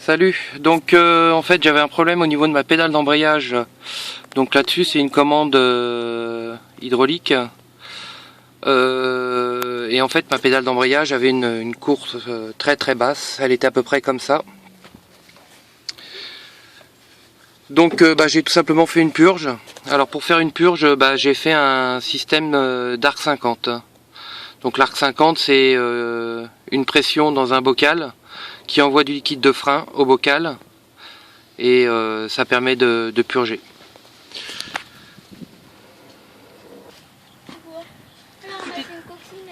Salut, donc en fait j'avais un problème au niveau de ma pédale d'embrayage. Donc là-dessus c'est une commande hydraulique. Et en fait ma pédale d'embrayage avait une course très très basse, elle était à peu près comme ça. Donc j'ai tout simplement fait une purge. Alors pour faire une purge, j'ai fait un système d'arc 50. Donc l'arc 50 c'est une pression dans un bocal qui envoie du liquide de frein au bocal et ça permet de purger.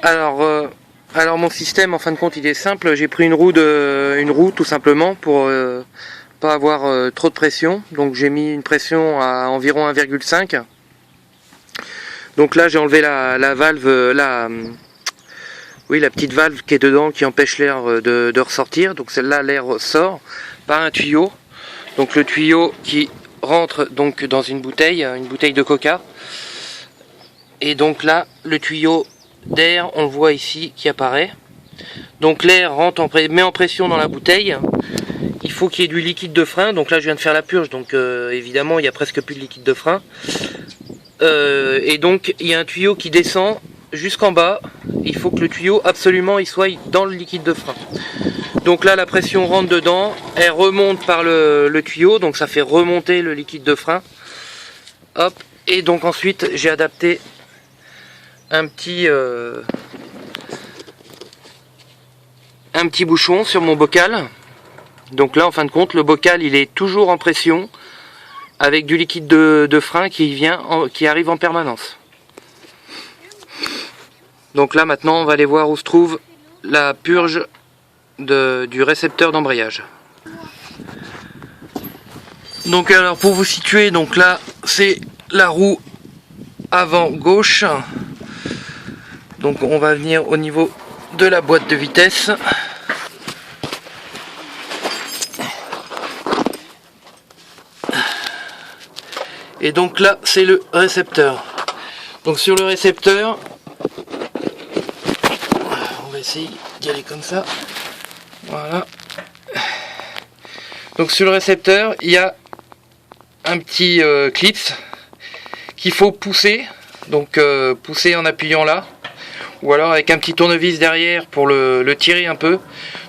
Alors mon système en fin de compte il est simple, j'ai pris une roue tout simplement pour pas avoir trop de pression, donc j'ai mis une pression à environ 1,5. Donc là j'ai enlevé la valve, la petite valve qui est dedans qui empêche l'air de ressortir. Donc celle-là, l'air sort par un tuyau. Donc le tuyau qui rentre donc dans une bouteille de coca. Et donc là, le tuyau d'air, on le voit ici qui apparaît. Donc l'air rentre met en pression dans la bouteille. Il faut qu'il y ait du liquide de frein. Donc là, je viens de faire la purge. Donc évidemment, il n'y a presque plus de liquide de frein. Et donc il y a un tuyau qui descend jusqu'en bas. Il faut que le tuyau absolument il soit dans le liquide de frein. Donc là la pression rentre dedans, elle remonte par le tuyau, donc ça fait remonter le liquide de frein. Hop, et donc ensuite j'ai adapté un petit bouchon sur mon bocal. Donc là en fin de compte le bocal il est toujours en pression avec du liquide de frein qui arrive en permanence. Donc là maintenant on va aller voir où se trouve la purge du récepteur d'embrayage. Donc alors pour vous situer, donc là c'est la roue avant gauche. Donc on va venir au niveau de la boîte de vitesse. Et donc là c'est le récepteur. Donc sur le récepteur, essayer d'y aller comme ça. Voilà. Donc sur le récepteur il y a un petit clips qu'il faut pousser. Donc pousser en appuyant là, ou alors avec un petit tournevis derrière pour le tirer un peu.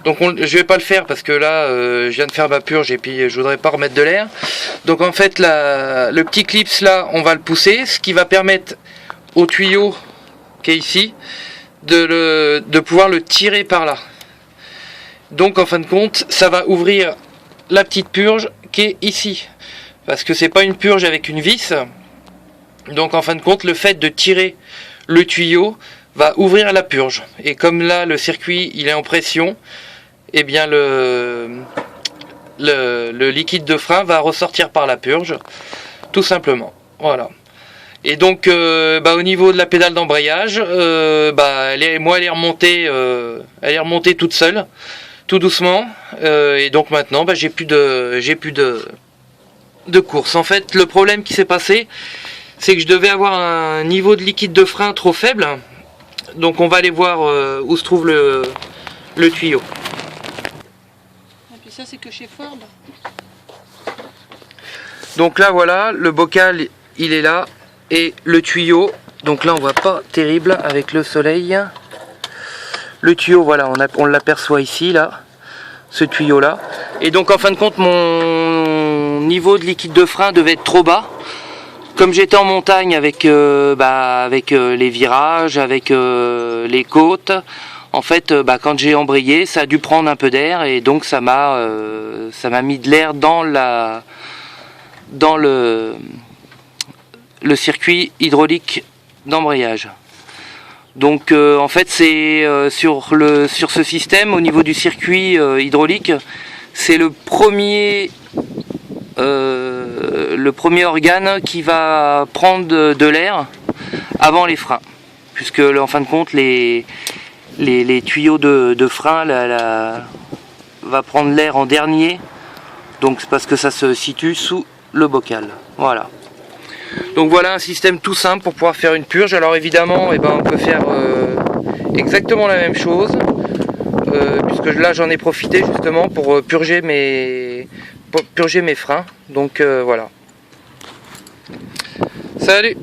Donc je vais pas le faire parce que là je viens de faire ma purge et puis je voudrais pas remettre de l'air. Donc en fait le petit clips là on va le pousser, ce qui va permettre au tuyau qui est ici de pouvoir le tirer par là. Donc en fin de compte ça va ouvrir la petite purge qui est ici, parce que c'est pas une purge avec une vis. Donc en fin de compte le fait de tirer le tuyau va ouvrir la purge, et comme là le circuit il est en pression, et bien le liquide de frein va ressortir par la purge tout simplement. Voilà. Et donc au niveau de la pédale d'embrayage, elle est remontée toute seule, tout doucement, et donc maintenant j'ai plus de course. En fait le problème qui s'est passé, c'est que je devais avoir un niveau de liquide de frein trop faible. Donc on va aller voir où se trouve le tuyau. Et puis ça c'est que chez Ford. Donc là voilà, le bocal il est là. Et le tuyau, donc là on voit pas terrible avec le soleil. Le tuyau, voilà, on l'aperçoit ici, là, ce tuyau là. Et donc en fin de compte mon niveau de liquide de frein devait être trop bas. Comme j'étais en montagne avec les virages, avec les côtes, en fait quand j'ai embrayé ça a dû prendre un peu d'air, et donc ça m'a mis de l'air dans le circuit hydraulique d'embrayage. Donc en fait c'est sur ce système, au niveau du circuit hydraulique, c'est le premier organe qui va prendre de l'air avant les freins, puisque en fin de compte les tuyaux de frein va prendre l'air en dernier, donc c'est parce que ça se situe sous le bocal. Voilà. Donc voilà un système tout simple pour pouvoir faire une purge. Alors évidemment on peut faire exactement la même chose. puisque là j'en ai profité justement pour purger mes freins. Donc voilà. Salut!